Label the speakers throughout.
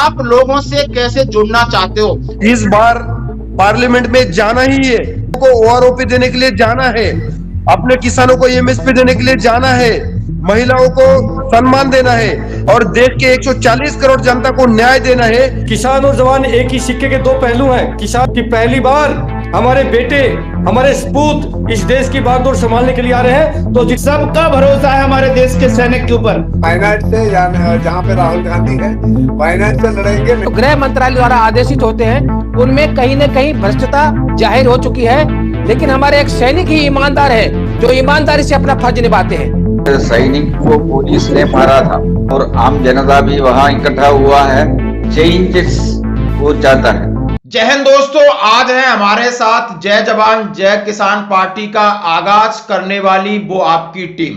Speaker 1: आप लोगों से कैसे जुड़ना चाहते हो?
Speaker 2: इस बार पार्लियामेंट में जाना ही है, को ओआरओपी देने के लिए जाना है, अपने किसानों को एमएसपी देने के लिए जाना है, महिलाओं को सम्मान देना है और देश के 140 करोड़ जनता को न्याय देना है।
Speaker 3: किसान और जवान एक ही सिक्के के दो पहलू हैं। किसान की पहली बार हमारे बेटे, हमारे सपूत इस देश की बागडोर संभालने के लिए आ रहे हैं, तो
Speaker 1: सबका भरोसा है हमारे देश के सैनिक के ऊपर।
Speaker 4: वायनाड से जहाँ पे राहुल गांधी है, वायनाड से लड़ेंगे।
Speaker 5: तो गृह मंत्रालय द्वारा आदेशित होते हैं, उनमें कहीं न कहीं भ्रष्टता जाहिर हो चुकी है, लेकिन हमारे एक सैनिक ही ईमानदार है जो ईमानदारी से अपना फर्ज निभाते हैं।
Speaker 6: सैनिक को पुलिस ने मारा था और आम जनता भी वहां इकट्ठा हुआ है, चेंजेस हो जाता है।
Speaker 1: जय हिंद दोस्तों, आज है हमारे साथ जय जवान जय किसान पार्टी का आगाज करने वाली वो आपकी टीम।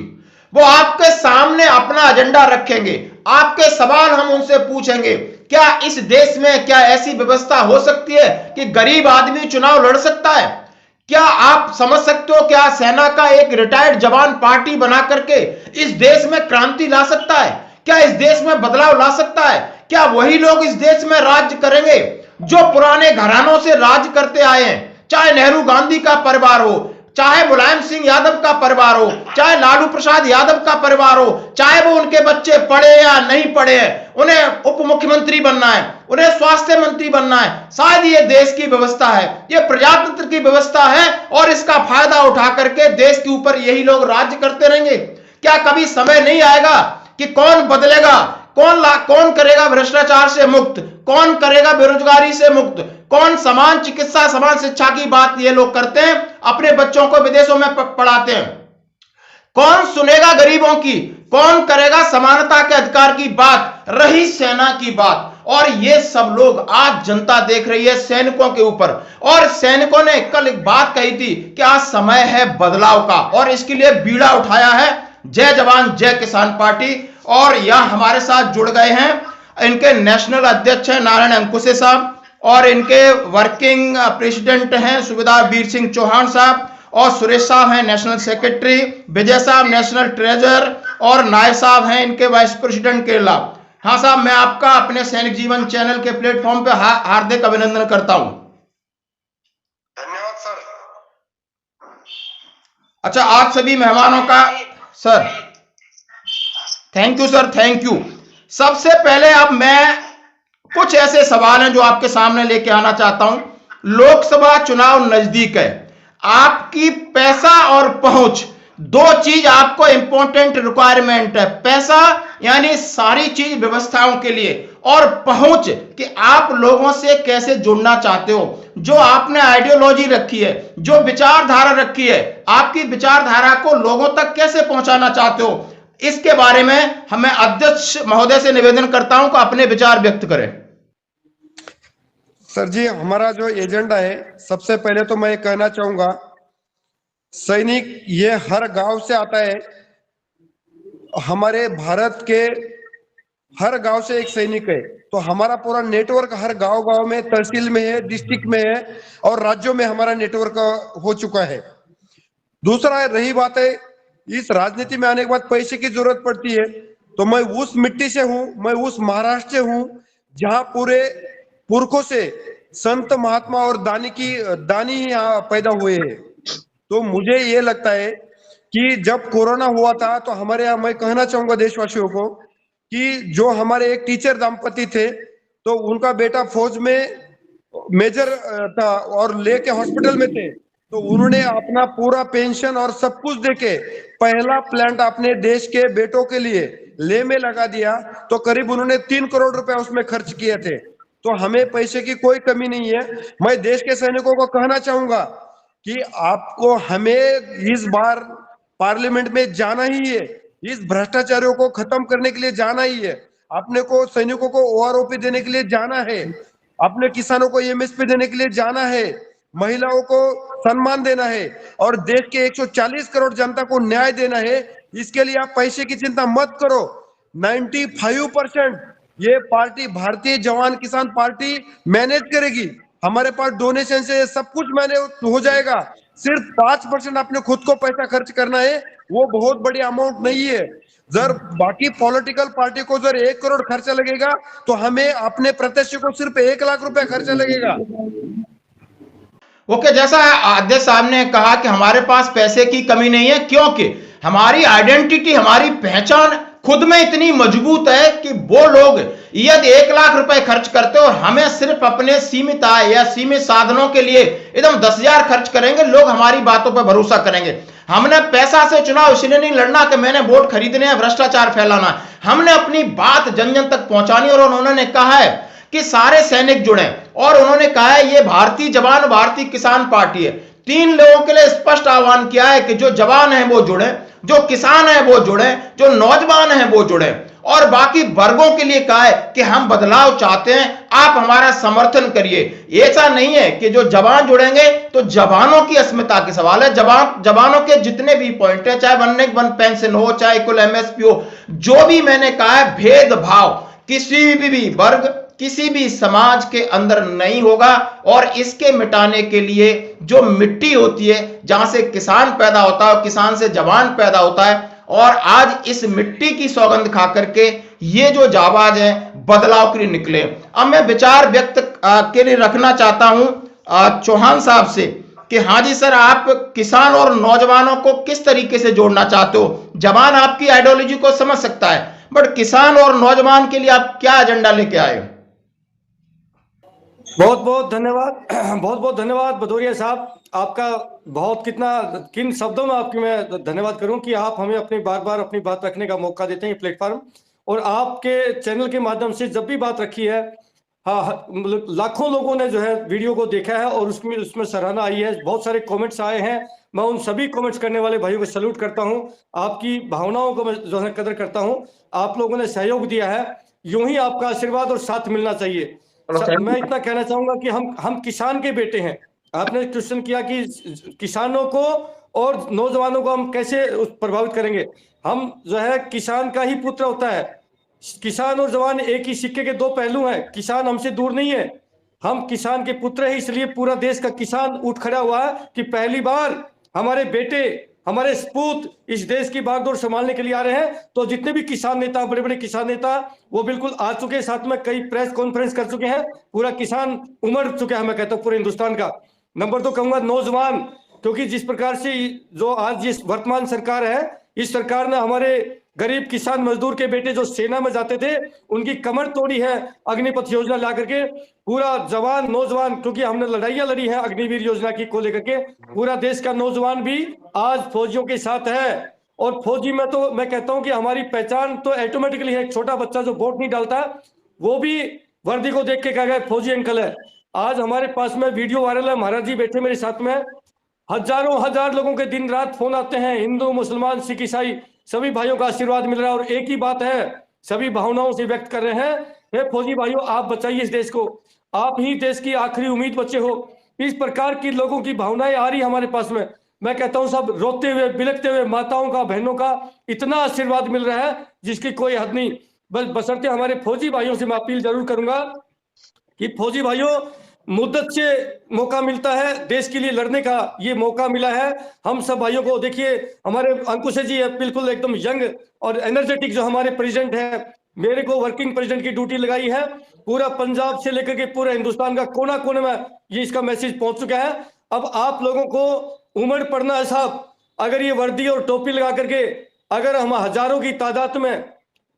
Speaker 1: वो आपके सामने अपना एजेंडा रखेंगे, आपके सवाल हम उनसे पूछेंगे। क्या इस देश में क्या ऐसी व्यवस्था हो सकती है कि गरीब आदमी चुनाव लड़ सकता है? क्या आप समझ सकते हो क्या सेना का एक रिटायर्ड जवान पार्टी बना करके इस देश में क्रांति ला सकता है? क्या इस देश में बदलाव ला सकता है? क्या वही लोग इस देश में राज्य करेंगे जो पुराने घरानों से राज करते आए हैं? चाहे नेहरू गांधी का परिवार हो, चाहे मुलायम सिंह यादव का परिवार हो, चाहे लालू प्रसाद यादव का परिवार हो, चाहे वो उनके बच्चे पढ़े या नहीं पढ़े हैं, उन्हें उप मुख्यमंत्री बनना है, उन्हें स्वास्थ्य मंत्री बनना है। शायद ये देश की व्यवस्था है, ये प्रजातंत्र की व्यवस्था है और इसका फायदा उठा करके देश के ऊपर यही लोग राज्य करते रहेंगे। क्या कभी समय नहीं आएगा कि कौन बदलेगा? कौन करेगा भ्रष्टाचार से मुक्त? कौन करेगा बेरोजगारी से मुक्त? कौन समान चिकित्सा, समान शिक्षा की बात ये लोग करते हैं, अपने बच्चों को विदेशों में पढ़ाते हैं? कौन सुनेगा गरीबों की? कौन करेगा समानता के अधिकार की बात? रही सेना की बात। और ये सब लोग आज जनता देख रही है सैनिकों के ऊपर, और सैनिकों ने कल एक बात कही थी कि आज समय है बदलाव का, और इसके लिए बीड़ा उठाया है जय जवान जय किसान पार्टी। और यह हमारे साथ जुड़ गए हैं इनके नेशनल अध्यक्ष हैं नारायण अंकुशे साहब, और इनके वर्किंग प्रेसिडेंट हैं सुबेदार वीर सिंह चौहान साहब, और सुरेश साहब हैं नेशनल सेक्रेटरी, विजय साहब नेशनल ट्रेजर, और नाय साहब हैं इनके वाइस प्रेसिडेंट केरला। हाँ साहब, मैं आपका अपने सैनिक जीवन चैनल के प्लेटफॉर्म पे हार्दिक अभिनंदन करता हूं।
Speaker 4: धन्यवाद सर।
Speaker 1: अच्छा, आज सभी मेहमानों का sir thank you sir, thank you. सबसे पहले अब मैं कुछ ऐसे सवाल हैं जो आपके सामने लेके आना चाहता हूं। लोकसभा चुनाव नजदीक है, आपकी पैसा और पहुंच, दो चीज आपको इंपॉर्टेंट रिक्वायरमेंट है। पैसा यानी सारी चीज व्यवस्थाओं के लिए, और पहुंच कि आप लोगों से कैसे जुड़ना चाहते हो, जो आपने आइडियोलॉजी रखी है, जो विचारधारा रखी है, आपकी विचारधारा को लोगों तक कैसे पहुंचाना चाहते हो, इसके बारे में हमें अध्यक्ष महोदय से निवेदन करता हूं कि अपने विचार व्यक्त करें।
Speaker 2: सर जी, हमारा जो एजेंडा है, सबसे पहले तो मैं कहना चाहूंगा, सैनिक ये हर गांव से आता है। हमारे भारत के हर गांव से एक सैनिक है, तो हमारा पूरा नेटवर्क हर गांव में, तहसील में है, डिस्ट्रिक्ट में है और राज्यों में हमारा नेटवर्क हो चुका है। दूसरा, रही बात है इस राजनीति में आने के बाद पैसे की जरूरत पड़ती है, तो मैं उस मिट्टी से हूं, मैं उस महाराष्ट्र से हूं जहां पूरे पुरखों से संत महात्मा और दानी यहाँ पैदा हुए हैं। तो मुझे ये लगता है कि जब कोरोना हुआ था तो हमारे यहाँ, मैं कहना चाहूंगा देशवासियों को कि जो हमारे एक टीचर दंपति थे, तो उनका बेटा फौज में मेजर था और लेके हॉस्पिटल में थे, तो उन्होंने अपना पूरा पेंशन और सब कुछ देके पहला प्लांट अपने देश के बेटों के लिए ले में लगा दिया। तो करीब उन्होंने 3 करोड़ रुपए उसमें खर्च किए थे। तो हमें पैसे की कोई कमी नहीं है। मैं देश के सैनिकों को कहना चाहूंगा कि आपको, हमें इस बार पार्लियामेंट में जाना ही है, इस भ्रष्टाचारियों को खत्म करने के लिए जाना ही है, अपने को सैनिकों को ओआरओपी देने के लिए जाना है, अपने किसानों को एमएसपी देने के लिए जाना है, महिलाओं को सम्मान देना है और देश के 140 करोड़ जनता को न्याय देना है। इसके लिए आप पैसे की चिंता मत करो। 95% ये पार्टी, भारतीय जवान किसान पार्टी मैनेज करेगी। हमारे पास डोनेशन से सब कुछ मैनेज हो जाएगा। सिर्फ 5% अपने खुद को पैसा खर्च करना है, वो बहुत बड़ी अमाउंट नहीं है। जर बाकी पॉलिटिकल पार्टी को जर 1 करोड़ खर्चा लगेगा तो हमें अपने प्रत्याशी को सिर्फ 1 लाख रुपए खर्चा लगेगा।
Speaker 1: ओके, जैसा अध्यक्ष साहब ने कहा कि हमारे पास पैसे की कमी नहीं है, क्योंकि हमारी आइडेंटिटी, हमारी पहचान खुद में इतनी मजबूत है कि वो लोग यदि 1 लाख रुपए खर्च करते और हमें सिर्फ अपने सीमित आय या सीमित साधनों के लिए एकदम 10,000 खर्च करेंगे, लोग हमारी बातों पर भरोसा करेंगे। हमने पैसा से चुनाव इसलिए नहीं लड़ना कि मैंने वोट खरीदने हैं, भ्रष्टाचार फैलाना है। हमने अपनी बात जन जन तक पहुंचानी, और उन्होंने कहा है कि सारे सैनिक जुड़े, और उन्होंने कहा है ये भारतीय जवान भारतीय किसान पार्टी है। 3 लोगों के लिए स्पष्ट आह्वान किया है कि जो जवान हैं वो जुड़े, जो किसान हैं वो जुड़े, जो नौजवान हैं वो जुड़े, और बाकी वर्गों के लिए कहा है कि हम बदलाव चाहते हैं, आप हमारा समर्थन करिए। ऐसा नहीं है कि जो जवान जुड़ेंगे तो जवानों की अस्मिता की सवाल है। जवानों के जितने भी पॉइंट है, चाहे 1 पेंशन हो, चाहे कुल एमएसपी हो, जो भी मैंने कहा है, भेदभाव किसी भी वर्ग, किसी भी समाज के अंदर नहीं होगा। और इसके मिटाने के लिए जो मिट्टी होती है, जहां से किसान पैदा होता है, किसान से जवान पैदा होता है, और आज इस मिट्टी की सौगंध खा करके ये जो जाबाज हैं बदलाव के लिए निकले। अब मैं विचार व्यक्त के लिए रखना चाहता हूं चौहान साहब से कि हाँ जी सर, आप किसान और नौजवानों को किस तरीके से जोड़ना चाहते हो? जवान आपकी आइडियोलॉजी को समझ सकता है, बट किसान और नौजवान के लिए आप क्या एजेंडा लेके आए हो?
Speaker 3: बहुत बहुत धन्यवाद, बहुत बहुत धन्यवाद भदौरिया साहब। आपका किन शब्दों में आपकी मैं धन्यवाद करूं कि आप हमें बार बार अपनी बात रखने का मौका देते हैं, प्लेटफॉर्म, और आपके चैनल के माध्यम से जब भी बात रखी है, हाँ, लाखों लोगों ने जो है वीडियो को देखा है और उसमें सराहना आई है, बहुत सारे कमेंट्स आए हैं। मैं उन सभी कमेंट्स करने वाले भाइयों को सैल्यूट करता हूं, आपकी भावनाओं को मैं जो है कदर करता हूं। आप लोगों ने सहयोग दिया है, यूं ही आपका आशीर्वाद और साथ मिलना चाहिए। मैं इतना कहना चाहूंगा कि हम किसान के बेटे हैं। आपने क्वेश्चन किया कि किसानों को और नौजवानों को हम कैसे प्रभावित करेंगे। हम जो है किसान का ही पुत्र होता है। किसान और जवान एक ही सिक्के के 2 पहलू हैं। किसान हमसे दूर नहीं है, हम किसान के पुत्र हैं। इसलिए पूरा देश का किसान उठ खड़ा हुआ है कि पहली बार हमारे बेटे, हमारे सपूत इस देश की बागडोर संभालने के लिए आ रहे हैं। तो जितने भी किसान नेता, बड़े बड़े किसान नेता, वो बिल्कुल आ चुके हैं। साथ में कई प्रेस कॉन्फ्रेंस कर चुके हैं। पूरा किसान उमड़ चुका है, मैं कहता हूँ, पूरे हिंदुस्तान का। नंबर 2 कहूंगा नौजवान, क्योंकि जिस प्रकार से जो आज ये वर्तमान सरकार है, इस सरकार ने हमारे गरीब किसान मजदूर के बेटे जो सेना में जाते थे, उनकी कमर तोड़ी है अग्निपथ योजना ला करके। पूरा जवान नौजवान, क्योंकि हमने लड़ाइयां लड़ी है अग्निवीर योजना की को लेकर के, पूरा देश का नौजवान भी आज फौजियों के साथ है। और फौजी में तो मैं कहता हूं कि हमारी पहचान तो ऑटोमेटिकली है। एक छोटा बच्चा जो वोट नहीं डालता, वो भी वर्दी को देख के कहेगा फौजी अंकल है। आज हमारे पास में वीडियो वायरल है, महाराज जी बैठे मेरे साथ में, हजार लोगों के दिन रात फोन आते हैं, हिंदू, मुसलमान, सिख, ईसाई, सभी भाइयों का आशीर्वाद मिल रहा है। और एक ही बात है, सभी भावनाओं से व्यक्त कर रहे हैं, हे फौजी भाइयों, आप बचाइए इस देश को, आप ही देश की आखिरी उम्मीद बचे हो। इस प्रकार की लोगों की भावनाएं आ रही हमारे पास में। मैं कहता हूं सब रोते हुए, बिलखते हुए, माताओं का, बहनों का इतना आशीर्वाद मिल रहा है जिसकी कोई हद नहीं। बस बशर्ते हमारे फौजी भाइयों से मैं अपील जरूर करूंगा कि फौजी भाइयों, मुद्दत से मौका मिलता है, देश के लिए लड़ने का ये मौका मिला है हम सब भाइयों को। देखिए हमारे अंकुश जी है, बिल्कुल एकदम यंग और एनर्जेटिक जो हमारे प्रेसिडेंट है, मेरे को वर्किंग प्रेसिडेंट की ड्यूटी लगाई है। पूरा पंजाब से लेकर के पूरे हिंदुस्तान का कोना कोने में ये इसका मैसेज पहुंच चुका है। अब आप लोगों को उमड़ पड़ना है साहब। अगर ये वर्दी और टोपी लगा करके अगर हम हजारों की तादाद में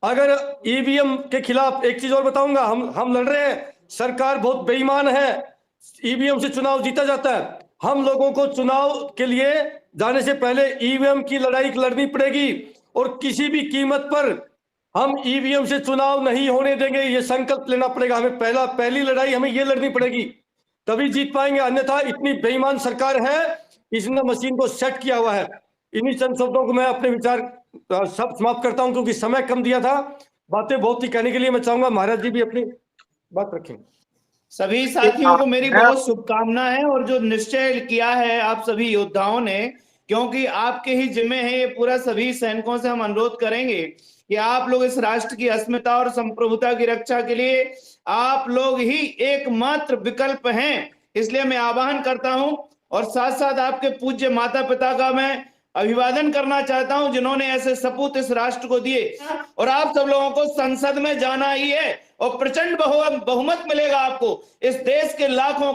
Speaker 3: अगर ईवीएम के खिलाफ, एक चीज और बताऊंगा, हम लड़ रहे हैं, सरकार बहुत बेईमान है, ईवीएम से चुनाव जीता जाता है। हम लोगों को चुनाव के लिए जाने से पहले ईवीएम की लड़ाई लड़नी पड़ेगी और किसी भी कीमत पर हम ईवीएम से चुनाव नहीं होने देंगे, ये संकल्प लेना पड़ेगा हमें। पहली लड़ाई हमें ये लड़नी पड़ेगी, तभी जीत पाएंगे, अन्यथा इतनी बेईमान सरकार है, इसने मशीन को सेट किया हुआ है। इन्हीं चंद शब्दों को मैं अपने विचार सब समाप्त करता हूं, क्योंकि समय कम दिया था, बातें बहुत ही कहने के लिए मैं चाहूंगा महाराज जी भी अपनी बात रखें।
Speaker 7: सभी साथियों को मेरी बहुत शुभकामना है, और जो निश्चय किया है आप सभी योद्धाओं ने, क्योंकि आपके ही जिम्मे है ये पूरा, सभी सैनिकों से हम अनुरोध करेंगे कि आप लोग इस राष्ट्र की अस्मिता और संप्रभुता की रक्षा के लिए आप लोग ही एकमात्र विकल्प हैं। इसलिए मैं आह्वान करता हूं, और साथ साथ आपके पूज्य माता पिता का मैं अभिवादन करना चाहता हूं जिन्होंने ऐसे सपूत इस राष्ट्र को दिए। और आप सब लोगों को संसद में जाना ही है और प्रचंड बहुमत मिलेगा आपको। इस देश के लाखों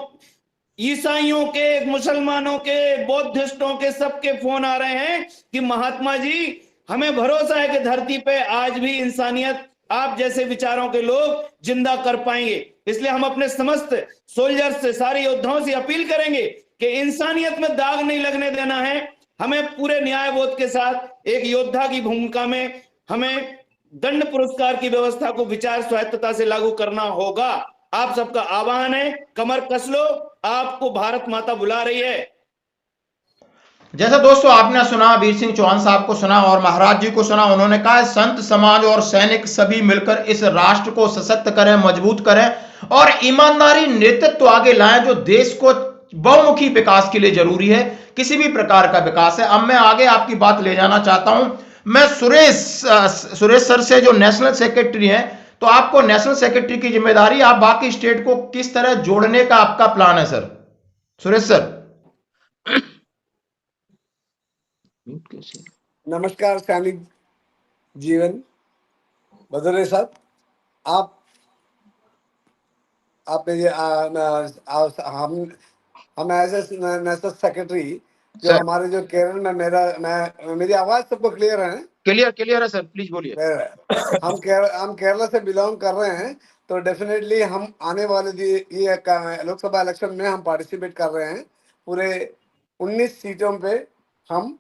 Speaker 7: ईसाइयों के, मुसलमानों के, बौद्धिस्टों के सबके फोन आ रहे हैं कि महात्मा जी, हमें भरोसा है कि धरती पे आज भी इंसानियत आप जैसे विचारों के लोग जिंदा कर पाएंगे। इसलिए हम अपने समस्त सोल्जर्स से, सारे योद्धाओं से अपील करेंगे कि इंसानियत में दाग नहीं लगने देना है। हमें पूरे न्यायबोध के साथ एक योद्धा की भूमिका में हमें दंड पुरस्कार की व्यवस्था को विचार स्वायत्तता से लागू करना होगा। आप सबका आह्वान है, कमर कस लो, आपको भारत माता बुला रही है।
Speaker 1: जैसा दोस्तों आपने सुना, वीर सिंह चौहान साहब को सुना और महाराज जी को सुना। उन्होंने कहा संत समाज और सैनिक सभी मिलकर इस राष्ट्र को सशक्त करें, मजबूत करें और ईमानदारी नेतृत्व आगे लाएं जो देश को बहुमुखी विकास के लिए जरूरी है, किसी भी प्रकार का विकास है। अब मैं आगे आपकी बात ले जाना चाहता हूं। मैं सुरेश सर से, जो नेशनल सेक्रेटरी हैं, तो आपको नेशनल सेक्रेटरी की जिम्मेदारी, आप बाकी स्टेट को किस तरह जोड़ने का आपका प्लान है सर? सुरेश सर।
Speaker 4: नमस्कार सैनिक जीवन भदौरिया साहब, आप हम एज नेशनल सेक्रेटरी जो हमारे जो केरल में मेरी आवाज सबको क्लियर है?
Speaker 1: क्लियर है सर, प्लीज बोलिए।
Speaker 4: हम केरला से बिलोंग कर रहे हैं, तो डेफिनेटली हम आने वाले ये लोकसभा इलेक्शन में हम पार्टिसिपेट कर रहे हैं। पूरे 19 सीटों पे हम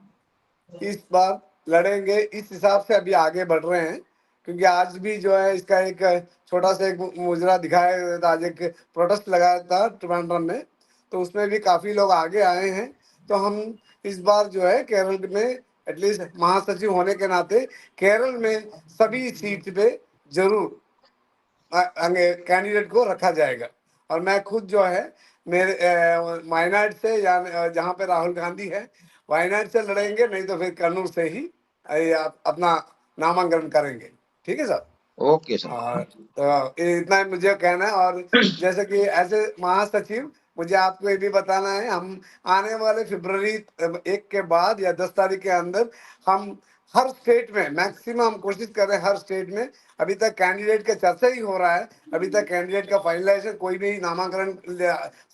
Speaker 4: इस बार लड़ेंगे। इस हिसाब से अभी आगे बढ़ रहे हैं, क्योंकि आज भी जो है इसका एक छोटा सा एक मुजरा दिखाया था। आज एक प्रोटेस्ट लगाया था ट्रिवांड्रम में, तो उसमें भी काफी लोग आगे आए हैं। तो हम इस बार जो है केरल में एटलीस्ट महासचिव होने के नाते केरल में सभी सीट पे जरूर कैंडिडेट को रखा जाएगा। और मैं खुद जो है मेरे वायनाड से, या जहाँ पे राहुल गांधी है, वायनाड से लड़ेंगे, नहीं तो फिर कन्नूर से ही अपना नामांकन करेंगे। ठीक है सर?
Speaker 6: Okay sir.
Speaker 4: तो इतना मुझे कहना है। और जैसे कि ऐसे महासचिव मुझे आपको ये भी बताना है, हम आने वाले फरवरी 1 के बाद या 10 तारीख के अंदर हम हर स्टेट में मैक्सिमम हम कोशिश कर रहे हैं। हर स्टेट में अभी तक कैंडिडेट का चर्चा ही हो रहा है, अभी तक कैंडिडेट का फाइनलाइजेशन, कोई भी नामांकन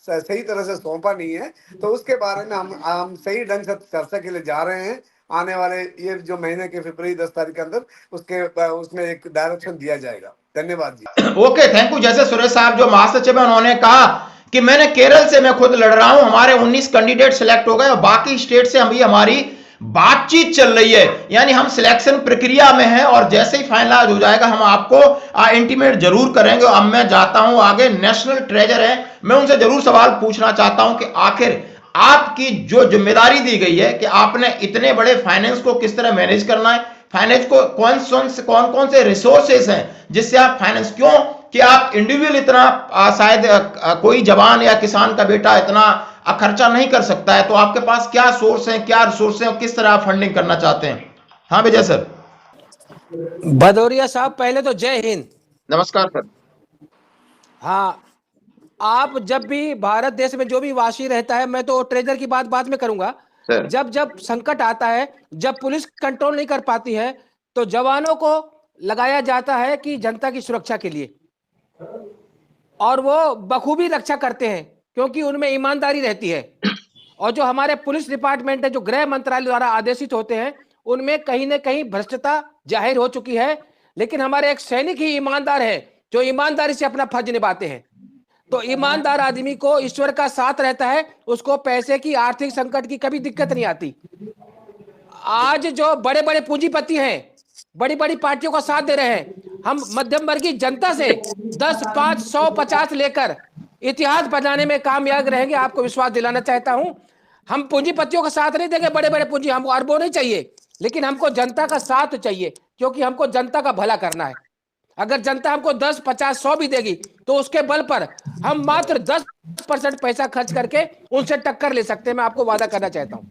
Speaker 4: सही तरह से सौंपा नहीं है। तो उसके बारे में हम सही ढंग से चर्चा के लिए जा रहे हैं। आने वाले ये जो महीने के फरवरी 10 तारीख के अंदर उसमें एक डायरेक्शन दिया जाएगा। धन्यवाद जी।
Speaker 1: Okay, thank you. जैसे सुरेश साहब जो महासचिव है, उन्होंने कहा कि मैंने केरल से मैं खुद लड़ रहा हूं, हमारे 19 कैंडिडेट सिलेक्ट हो गए और बाकी स्टेट से अभी हमारी बातचीत चल रही है, यानी हम सिलेक्शन प्रक्रिया में हैं और जैसे ही फाइनलाइज हो जाएगा हम आपको इंटीमेट जरूर करेंगे। अब मैं जाता हूं आगे, नेशनल ट्रेजर है, मैं उनसे जरूर सवाल पूछना चाहता हूं कि आखिर आपकी जो जिम्मेदारी दी गई है कि आपने इतने बड़े फाइनेंस को किस तरह मैनेज करना है, फाइनेंस को कौन कौन से रिसोर्सेस हैं जिससे आप फाइनेंस, क्यों कि आप इंडिविजुअल इतना शायद कोई जवान या किसान का बेटा इतना खर्चा नहीं कर सकता है, तो आपके पास क्या सोर्स हैं, क्या रिसोर्स हैं और किस तरह आप फंडिंग करना चाहते हैं? हाँ विजय सर।
Speaker 5: भदौरिया साहब, पहले तो जय हिंद।
Speaker 1: नमस्कार सर।
Speaker 5: हाँ, आप जब भी भारत देश में जो भी वासी रहता है, मैं तो ट्रेजर की बात बाद में करूंगा, जब संकट आता है, जब पुलिस कंट्रोल नहीं कर पाती है, तो जवानों को लगाया जाता है कि जनता की सुरक्षा के लिए, और वो बखूबी रक्षा करते हैं क्योंकि उनमें ईमानदारी रहती है। और जो हमारे पुलिस डिपार्टमेंट है, जो गृह मंत्रालय द्वारा आदेशित होते हैं, उनमें कहीं ना कहीं भ्रष्टता जाहिर हो चुकी है। लेकिन हमारे एक सैनिक ही ईमानदार है जो ईमानदारी से अपना फर्ज निभाते हैं। तो ईमानदार आदमी को ईश्वर का साथ रहता है, उसको पैसे की, आर्थिक संकट की कभी दिक्कत नहीं आती। आज जो बड़े बड़े पूंजीपति हैं, बड़ी बड़ी पार्टियों का साथ दे रहे हैं, हम मध्यम वर्गीय जनता से 10, 5, 100, 50 लेकर इतिहास बनाने में कामयाब रहेंगे। आपको विश्वास दिलाना चाहता हूं, हम पूंजीपतियों का साथ नहीं देंगे, बड़े बड़े पूंजी, हमको अरबों नहीं चाहिए, लेकिन हमको जनता का साथ चाहिए, क्योंकि हमको जनता का भला करना है। अगर जनता हमको 10, 50, 100 भी देगी तो उसके बल पर हम मात्र 10% पैसा खर्च करके उनसे टक्कर ले सकते हैं। मैं आपको वादा करना चाहता हूं।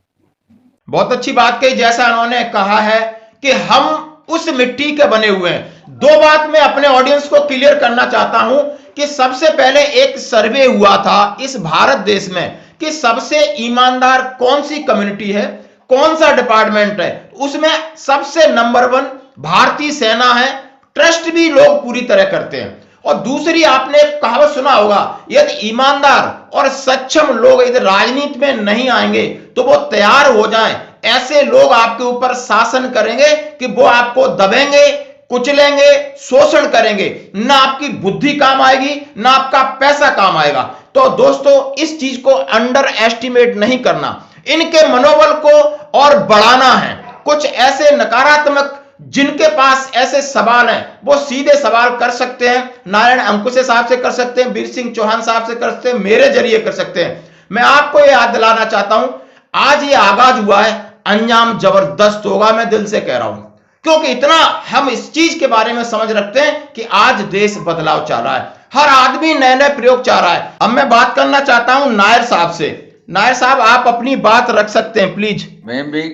Speaker 1: बहुत अच्छी बात कही। जैसा उन्होंने कहा है कि हम उस मिट्टी के बने हुए हैं। दो बात मैं अपने ऑडियंस को क्लियर करना चाहता हूं कि सबसे पहले एक सर्वे हुआ था इस भारत देश में कि सबसे ईमानदार कौन सी कम्युनिटी है, कौन सा डिपार्टमेंट है, उसमें सबसे नंबर 1 भारतीय सेना है। ट्रस्ट भी लोग पूरी तरह करते हैं। और दूसरी, आपने एक कहावत सुना होगा, यदि ईमानदार और सक्षम लोग यदि राजनीति में नहीं आएंगे तो वो तैयार हो जाएं, ऐसे लोग आपके ऊपर शासन करेंगे कि वो आपको दबेंगे, कुचलेंगे, शोषण करेंगे, ना आपकी बुद्धि काम आएगी, ना आपका पैसा काम आएगा। तो दोस्तों, इस चीज को अंडर एस्टिमेट नहीं करना, इनके मनोबल को और बढ़ाना है। कुछ ऐसे नकारात्मक जिनके पास ऐसे सवाल हैं, वो सीधे सवाल कर सकते हैं, नारायण अंकुशे साहब से कर सकते हैं, वीर सिंह चौहान साहब से कर सकते हैं, मेरे जरिए कर सकते हैं। मैं आपको यह याद दिलाना चाहता हूं, आज ये आगाज हुआ है, अंजाम जबरदस्त होगा, मैं दिल से कह रहा हूं, क्योंकि इतना हम इस चीज के बारे में समझ रखते हैं कि आज देश बदलाव चाह रहा है, हर आदमी नए नए प्रयोग चाह रहा है। अब मैं बात करना चाहता हूं नायर साहब से। नायर साहब, आप अपनी बात रख सकते हैं प्लीज।
Speaker 6: मैं भी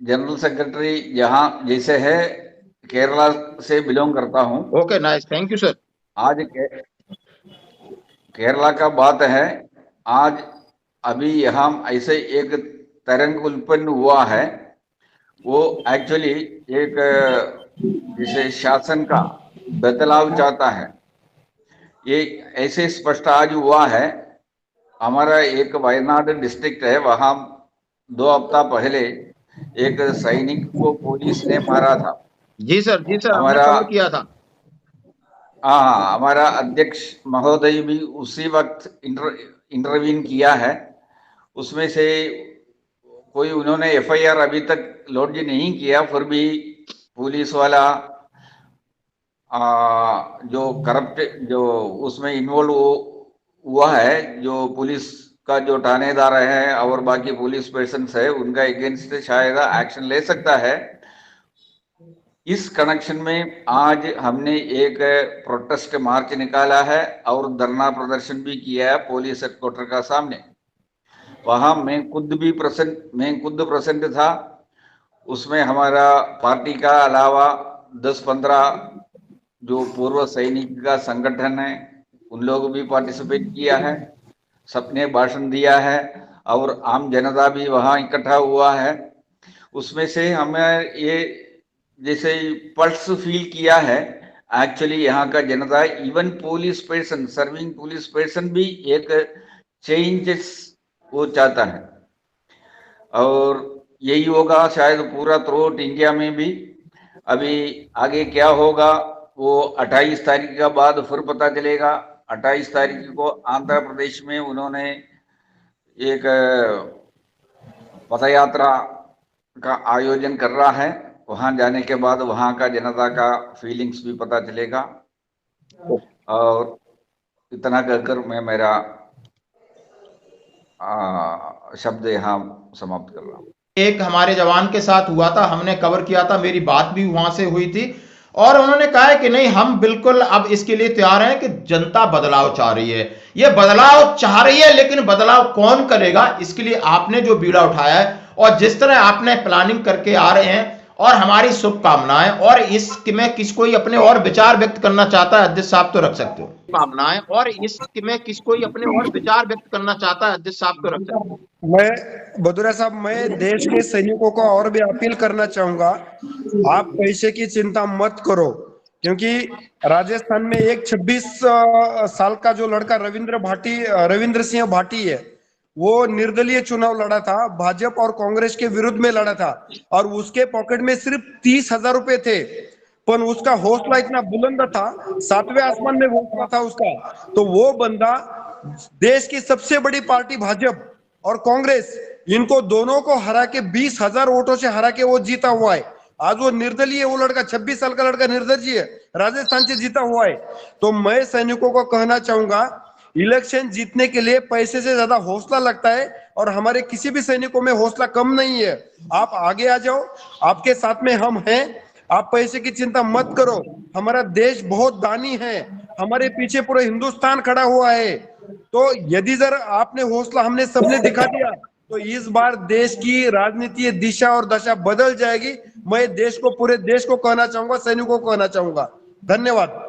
Speaker 6: जनरल सेक्रेटरी यहाँ जैसे है केरला से बिलोंग करता हूँ।
Speaker 1: Okay, nice, thank you sir.
Speaker 6: आज केरला का बात है, आज अभी यहाँ ऐसे एक तरंग उत्पन्न हुआ है, वो एक्चुअली एक जैसे शासन का बदलाव चाहता है। ये ऐसे स्पष्ट आज हुआ है, हमारा एक वायनाड डिस्ट्रिक्ट है, वहाँ 2 हफ्ता पहले एक सैनिक को पुलिस ने मारा था।
Speaker 1: जी सर, जी सर,
Speaker 6: हमारा
Speaker 1: हमने कवर किया था।
Speaker 6: हाँ, हमारा अध्यक्ष महोदय भी उसी वक्त इंटरवीन किया है। उसमें से कोई उन्होंने एफआईआर अभी तक लॉन्च नहीं किया, फिर भी पुलिस वाला जो करप्ट जो उसमें इन्वॉल्व हुआ है, जो पुलिस का जो थानेदार है और बाकी पुलिस पर्सन है, उनका अगेंस्ट शायद एक्शन ले सकता है। इस कनेक्शन में आज हमने एक प्रोटेस्ट मार्च निकाला है और धरना प्रदर्शन भी किया है पुलिस हेडक्वार्टर का सामने। वहां मैं खुद प्रेजेंट था। उसमें हमारा पार्टी का अलावा 10-15 जो पूर्व सैनिक का संगठन है, उन लोग भी पार्टिसिपेट किया है, सबने भाषण दिया है और आम जनता भी वहां इकट्ठा हुआ है। उसमें से हमें ये जैसे पल्स फील किया है, एक्चुअली यहाँ का जनता, even police person, serving police person भी एक चेंजेस वो चाहता है और यही होगा शायद पूरा थ्रू इंडिया में भी। अभी आगे क्या होगा वो 28 तारीख के बाद फिर पता चलेगा। 28 तारीख को आंध्र प्रदेश में उन्होंने एक पदयात्रा का आयोजन कर रहा है। वहां जाने के बाद वहां का जनता का फीलिंग्स भी पता चलेगा। और इतना कहकर मैं मेरा शब्द यहाँ समाप्त कर रहा हूँ।
Speaker 1: एक हमारे जवान के साथ हुआ था, हमने कवर किया था, मेरी बात भी वहां से हुई थी और उन्होंने कहा है कि नहीं, हम बिल्कुल अब इसके लिए तैयार हैं कि जनता बदलाव चाह रही है। ये बदलाव चाह रही है, लेकिन बदलाव कौन करेगा, इसके लिए आपने जो बीड़ा उठाया है और जिस तरह आपने प्लानिंग करके आ रहे हैं, और हमारी शुभकामनाएं। और इसमें किस कोई अपने और विचार व्यक्त करना चाहता है, अध्यक्ष साहब तो रख सकते हो कामनाएं। और इसमें किस कोई अपने और विचार व्यक्त करना चाहता है, अध्यक्ष साहब तो रख सकते हो।
Speaker 2: मैं भदौरिया साहब, मैं देश के सैनिकों को और भी अपील करना चाहूंगा, आप पैसे की चिंता मत करो, क्योंकि राजस्थान में एक 26 साल का जो लड़का रविंद्र सिंह भाटी है, वो निर्दलीय चुनाव लड़ा था, भाजपा और कांग्रेस के विरुद्ध में लड़ा था और उसके पॉकेट में सिर्फ 30,000 रुपए थे, पर उसका हौसला इतना बुलंद था, 7वें आसमान में हौसला था उसका। तो वो बंदा देश की सबसे बड़ी पार्टी भाजपा और कांग्रेस, इनको दोनों को हरा के 20,000 वोटों से हरा के वो जीता हुआ है। आज वो निर्दलीय, वो लड़का 26 साल का लड़का निर्दलीय राजस्थान से जीता हुआ है। तो मैं सैनिकों को कहना चाहूंगा, इलेक्शन जीतने के लिए पैसे से ज्यादा हौसला लगता है और हमारे किसी भी सैनिकों में हौसला कम नहीं है। आप आगे आ जाओ, आपके साथ में हम हैं, आप पैसे की चिंता मत करो। हमारा देश बहुत दानी है, हमारे पीछे पूरा हिंदुस्तान खड़ा हुआ है। तो यदि जरा आपने हौसला हमने सबने दिखा दिया तो इस बार देश की राजनीति दिशा और दशा बदल जाएगी। मैं देश को, पूरे देश को कहना चाहूंगा, सैनिकों को कहना चाहूंगा। धन्यवाद।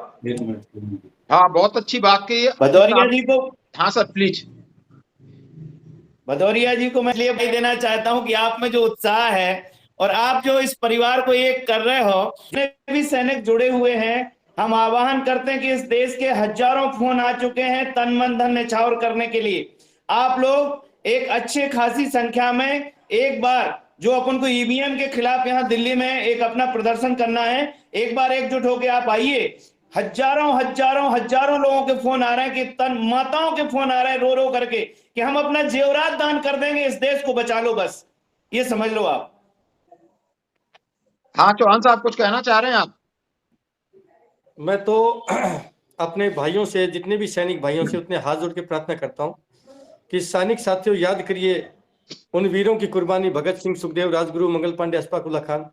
Speaker 1: हाँ, बहुत अच्छी बात कही है
Speaker 7: भदौरिया जी को,
Speaker 1: हाँ सर प्लीज।
Speaker 7: भदौरिया जी को मैं इसलिए बधाई देना चाहता हूं कि आप में जो उत्साह है और आप जो इस परिवार को एक कर रहे हो, उसमें भी सैनिक जुड़े हुए हैं। हम आह्वान करते हैं कि इस देश के हजारों फोन आ चुके हैं तन मन धन न्यौछावर करने के लिए। आप लोग एक अच्छी खासी संख्या में एक बार जो अपन को ईवीएम के खिलाफ यहाँ दिल्ली में एक अपना प्रदर्शन करना है, एक बार एकजुट होकर आप आइए। हजारों लोगों के फोन आ रहे हैं कि तन माताओं के फोन आ रहे हैं रो रो करके कि हम अपना जेवरात दान कर देंगे, इस देश को बचा लो, बस ये समझ लो आप।
Speaker 1: हाँ चौहान साहब कुछ कहना चाह रहे हैं आप?
Speaker 3: मैं तो अपने भाइयों से, जितने भी सैनिक भाइयों से उतने हाथ जोड़ के प्रार्थना करता हूं कि सैनिक साथियों याद करिए उन वीरों की कुर्बानी, भगत सिंह, सुखदेव, राजगुरु, मंगल पांडे, अशफाक उल्लाह खान।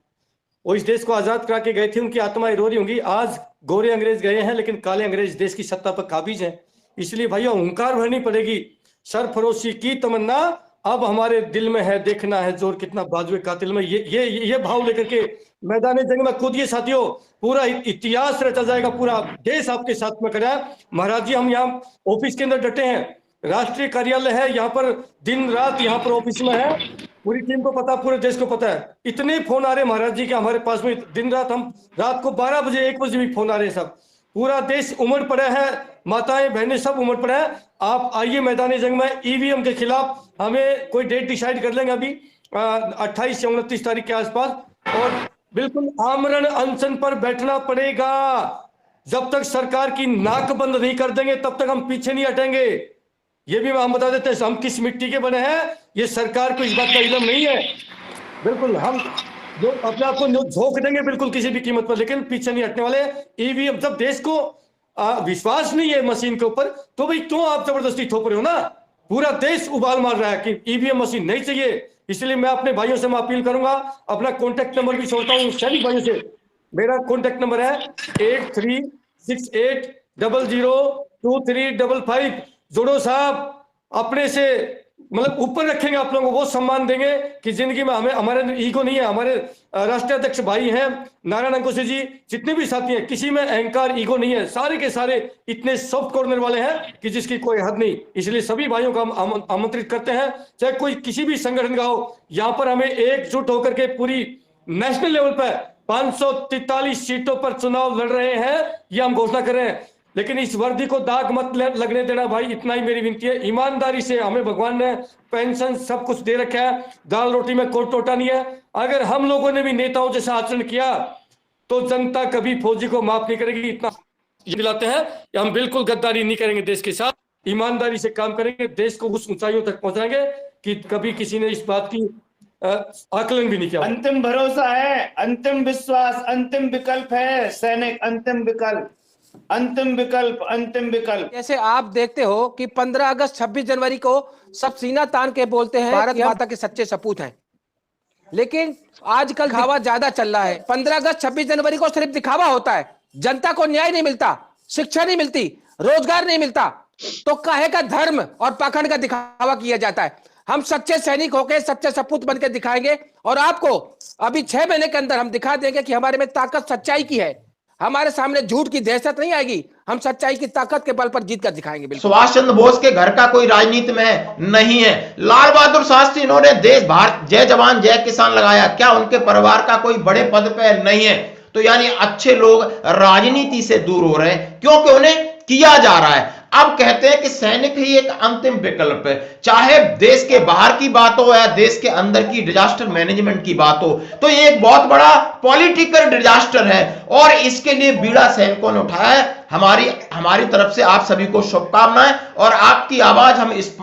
Speaker 3: वो इस देश को आजाद करा के गए थे, उनकी आत्माएं रो रही होंगी। आज गोरे अंग्रेज गए हैं लेकिन काले अंग्रेज देश की सत्ता पर काबिज हैं। इसलिए भाइयों हुंकार भरनी पड़ेगी। सरफरोशी की तमन्ना अब हमारे दिल में है, देखना है जोर कितना बाजुए कातिल में। ये भाव लेकर के मैदान जंग में कूदिए साथियों, पूरा इतिहास रचा जाएगा, पूरा देश आपके साथ में खड़ा है। महाराज जी हम यहाँ ऑफिस के अंदर डटे हैं, राष्ट्रीय कार्यालय है यहाँ पर, दिन रात यहाँ पर ऑफिस में है, पूरी टीम को पता, पूरे देश को पता है। इतने फोन आ रहे महाराज जी के हमारे पास में, दिन रात हम रात को 12 बजे 1 बजे भी फोन आ रहे हैं। सब पूरा देश उमड़ पड़ा है, माताएं बहनें सब उमड़ पड़ा है। आप आइए मैदान जंग में। ईवीएम के खिलाफ हमें कोई डेट डिसाइड कर लेंगे अभी 28 या 29 तारीख के आसपास, और बिल्कुल आमरण अनशन पर बैठना पड़ेगा। जब तक सरकार की नाक बंद नहीं कर देंगे तब तक हम पीछे नहीं हटेंगे। ये भी हम बता देते हैं, हम किस मिट्टी के बने हैं, ये सरकार को इस बात का इल्म नहीं है। बिल्कुल हम जो अपने आप को झोंक देंगे बिल्कुल किसी भी कीमत पर, लेकिन पीछे नहीं हटने वाले। ईवीएम, जब देश को विश्वास नहीं है मशीन के ऊपर तो भाई क्यों आप जबरदस्ती थोप रहे हो ना। पूरा देश उबाल मार रहा है कि ईवीएम मशीन नहीं चाहिए। इसलिए मैं अपने भाइयों से मैं अपील करूंगा, अपना कॉन्टेक्ट नंबर भी छोड़ता हूँ सभी भाइयों से। मेरा कॉन्टेक्ट नंबर है 8368002355। जुड़ो साहब, अपने से मतलब ऊपर रखेंगे आप लोगों को, वो सम्मान देंगे कि जिंदगी में हमें, हमारे ईगो नहीं है। हमारे राष्ट्रीय अध्यक्ष भाई हैं नारायण अंकुश जी, जितने भी साथी हैं, किसी में अहंकार ईगो नहीं है। सारे के सारे इतने सॉफ्ट कॉर्नर वाले हैं कि जिसकी कोई हद नहीं। इसलिए सभी भाइयों को हम आमंत्रित करते हैं, चाहे कोई किसी भी संगठन का हो। यहाँ पर हमें एकजुट होकर के पूरी नेशनल लेवल पर 543 सीटों पर चुनाव लड़ रहे हैं, ये हम घोषणा कर रहे हैं। लेकिन इस वर्दी को दाग मत लगने देना भाई, इतना ही मेरी विनती है। ईमानदारी से, हमें भगवान ने पेंशन सब कुछ दे रखा है, दाल रोटी में कोई टोटा नहीं है। अगर हम लोगों ने भी नेताओं जैसा आचरण किया तो जनता कभी फौजी को माफ नहीं करेगी। इतना दिलाते हैं कि हम बिल्कुल गद्दारी नहीं करेंगे, देश के साथ ईमानदारी से काम करेंगे, देश को उस ऊंचाइयों तक पहुंचाएंगे कि कभी किसी ने इस बात की आकलन भी नहीं किया।
Speaker 7: अंतिम भरोसा है, अंतिम विश्वास, अंतिम विकल्प है सैनिक, अंतिम विकल्प, अंतिम विकल्प, अंतिम विकल्प।
Speaker 5: जैसे आप देखते हो कि 15 अगस्त 26 जनवरी को सब सीना तान के बोलते हैं भारत माता के सच्चे सपूत हैं, लेकिन आजकल दिखावा ज्यादा चल रहा है। 15 अगस्त 26 जनवरी को सिर्फ दिखावा होता है, जनता को न्याय नहीं मिलता, शिक्षा नहीं मिलती, रोजगार नहीं मिलता, तो काहे का धर्म और पाखंड का दिखावा किया जाता है। हम सच्चे सैनिक होकर सच्चे सपूत बनकर दिखाएंगे, और आपको अभी 6 महीने के अंदर हम दिखा देंगे कि हमारे में ताकत सच्चाई की है। हमारे सामने झूठ की दहशत नहीं आएगी, हम सच्चाई की ताकत के बल पर जीत कर दिखाएंगे।
Speaker 1: सुभाष चंद्र बोस के घर का कोई राजनीति में नहीं है। लाल बहादुर शास्त्री, इन्होंने देश भारत जय जवान जय किसान लगाया, क्या उनके परिवार का कोई बड़े पद पे नहीं है? तो यानी अच्छे लोग राजनीति से दूर हो रहे हैं क्योंकि उन्हें किया जा रहा है। अब कहते हैं कि सैनिक ही एक अंतिम विकल्प है, चाहे देश के बाहर की बात हो या देश के अंदर की डिजास्टर मैनेजमेंट की बात हो, तो ये एक बहुत बड़ा पॉलिटिकल डिजास्टर है और इसके लिए बीड़ा सैनिकों ने उठाया है। हमारी तरफ से आप सभी को शुभकामनाएं, और आपकी आवाज हम इस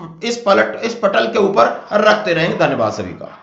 Speaker 1: पटल के ऊपर रखते रहेंगे। धन्यवाद सभी का।